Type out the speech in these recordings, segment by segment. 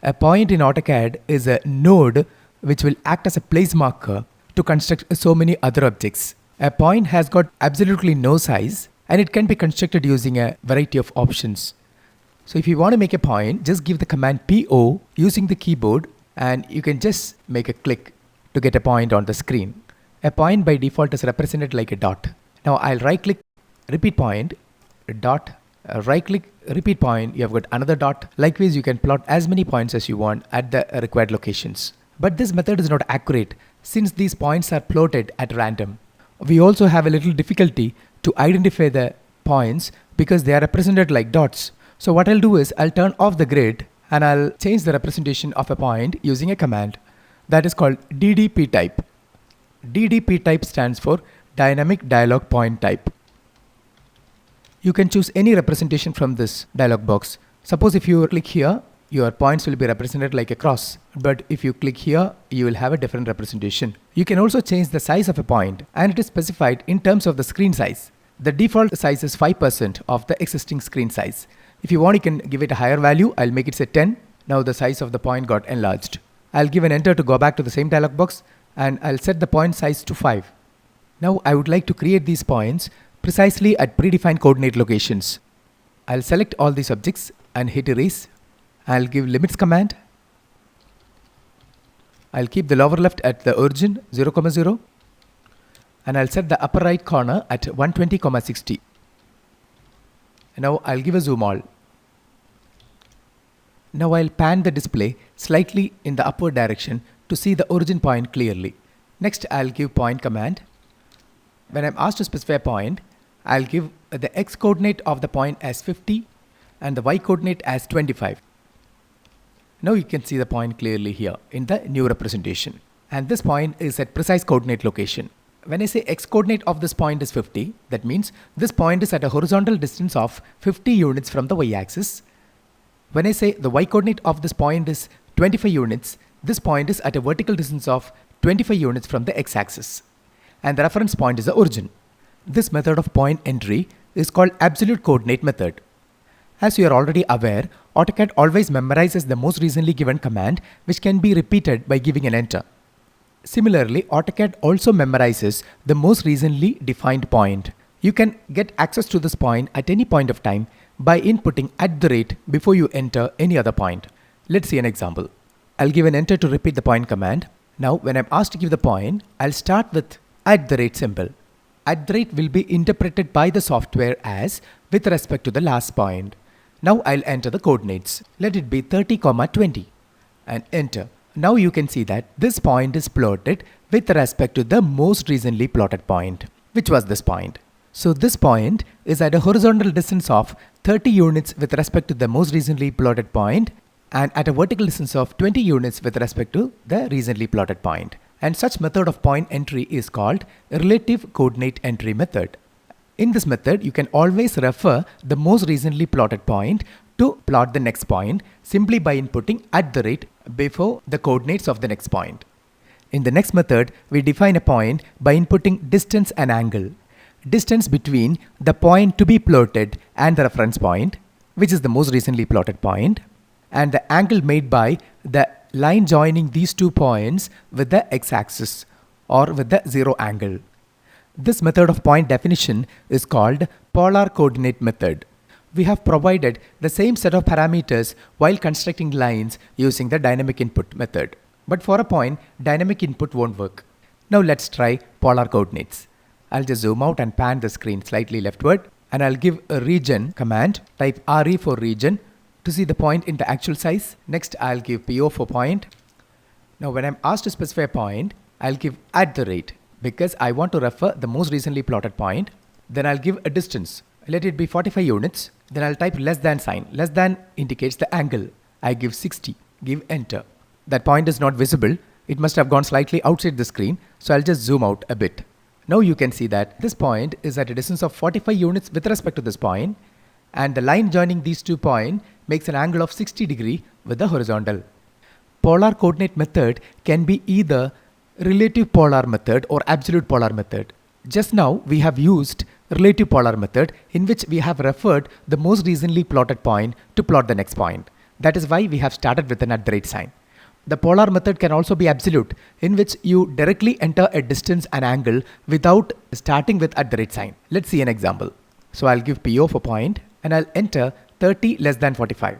A point in AutoCAD is a node which will act as a place marker to construct so many other objects. A point has got absolutely no size and it can be constructed using a variety of options. So if you want to make a point, just give the command PO using the keyboard and you can just make a click to get a point on the screen. A point by default is represented like a dot. Now I'll right click, repeat point, dot, right click, repeat point, you have got another dot. Likewise, you can plot as many points as you want at the required locations. But this method is not accurate since these points are plotted at random. We also have a little difficulty to identify the points because they are represented like dots. So what I'll do is I'll turn off the grid and I'll change the representation of a point using a command that is called DDP type. DDP type stands for Dynamic Dialog Point Type. You can choose any representation from this dialog box. Suppose if you click here, your points will be represented like a cross. But if you click here, you will have a different representation. You can also change the size of a point and it is specified in terms of the screen size. The default size is 5% of the existing screen size. If you want, you can give it a higher value. I'll make it say 10. Now the size of the point got enlarged. I'll give an enter to go back to the same dialog box and I'll set the point size to 5. Now I would like to create these points precisely at predefined coordinate locations. I'll select all these objects and hit erase. I'll give limits command. I'll keep the lower left at the origin 0, 0 and I'll set the upper right corner at 120, 60. Now I'll give a zoom all. Now I'll pan the display slightly in the upward direction to see the origin point clearly. Next I'll give point command. When I'm asked to specify a point, I'll give the x coordinate of the point as 50 and the y coordinate as 25. Now you can see the point clearly here in the new representation. And this point is at precise coordinate location. When I say x coordinate of this point is 50, that means this point is at a horizontal distance of 50 units from the y-axis. When I say the y coordinate of this point is 25 units, this point is at a vertical distance of 25 units from the x-axis. And the reference point is the origin. This method of point entry is called absolute coordinate method. As you are already aware, AutoCAD always memorizes the most recently given command which can be repeated by giving an enter. Similarly, AutoCAD also memorizes the most recently defined point. You can get access to this point at any point of time by inputting @ before you enter any other point. Let's see an example. I'll give an enter to repeat the point command. Now when I'm asked to give the point, I'll start with @ symbol. @ will be interpreted by the software as with respect to the last point. Now I'll enter the coordinates. Let it be 30, 20 and enter. Now you can see that this point is plotted with respect to the most recently plotted point, which was this point. So this point is at a horizontal distance of 30 units with respect to the most recently plotted point and at a vertical distance of 20 units with respect to the recently plotted point. And such method of point entry is called relative coordinate entry method. In this method, you can always refer the most recently plotted point to plot the next point simply by inputting @ before the coordinates of the next point. In the next method, we define a point by inputting distance and angle. Distance between the point to be plotted and the reference point, which is the most recently plotted point, and the angle made by the line joining these two points with the x-axis or with the 0 angle. This method of point definition is called polar coordinate method. We have provided the same set of parameters while constructing lines using the dynamic input method. But for a point, dynamic input won't work. Now let's try polar coordinates. I'll just zoom out and pan the screen slightly leftward and I'll give a region command, type RE for region to see the point in the actual size. Next I'll give PO for point. Now when I'm asked to specify a point, I'll give @ because I want to refer the most recently plotted point. Then I'll give a distance. Let it be 45 units. Then I'll type less than sign. Less than indicates the angle. I give 60. Give enter. That point is not visible. It must have gone slightly outside the screen. So I'll just zoom out a bit. Now you can see that this point is at a distance of 45 units with respect to this point. And the line joining these two points makes an angle of 60 degrees with the horizontal. Polar coordinate method can be either relative polar method or absolute polar method. Just now we have used relative polar method in which we have referred the most recently plotted point to plot the next point. That is why we have started with an @ sign. The polar method can also be absolute, in which you directly enter a distance and angle without starting with @ sign. Let's see an example. So I'll give PO for point and I'll enter 30 less than 45.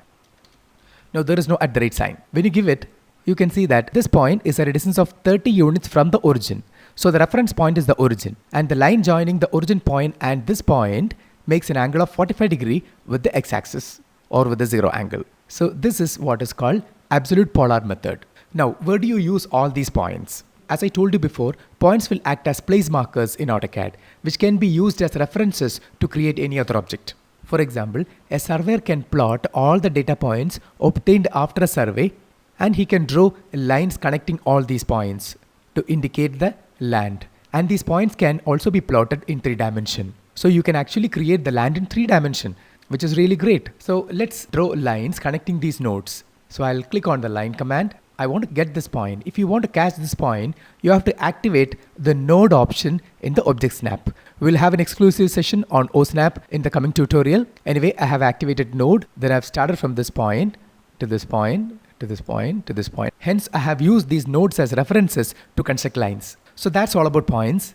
Now there is no @ sign. When you give it, you can see that this point is at a distance of 30 units from the origin. So the reference point is the origin, and the line joining the origin point and this point makes an angle of 45 degree with the x-axis or with the 0 angle. So this is what is called absolute polar method. Now, where do you use all these points? As I told you before, points will act as place markers in AutoCAD, which can be used as references to create any other object. For example, a surveyor can plot all the data points obtained after a survey, and he can draw lines connecting all these points to indicate the land. And these points can also be plotted in 3 dimensions. So you can actually create the land in 3 dimensions, which is really great. So let's draw lines connecting these nodes. So I'll click on the line command. I want to get this point. If you want to catch this point, you have to activate the node option in the object snap. We'll have an exclusive session on OSNAP in the coming tutorial. Anyway, I have activated node. Then I've started from this point to this point to this point to this point. Hence, I have used these nodes as references to construct lines. So that's all about points.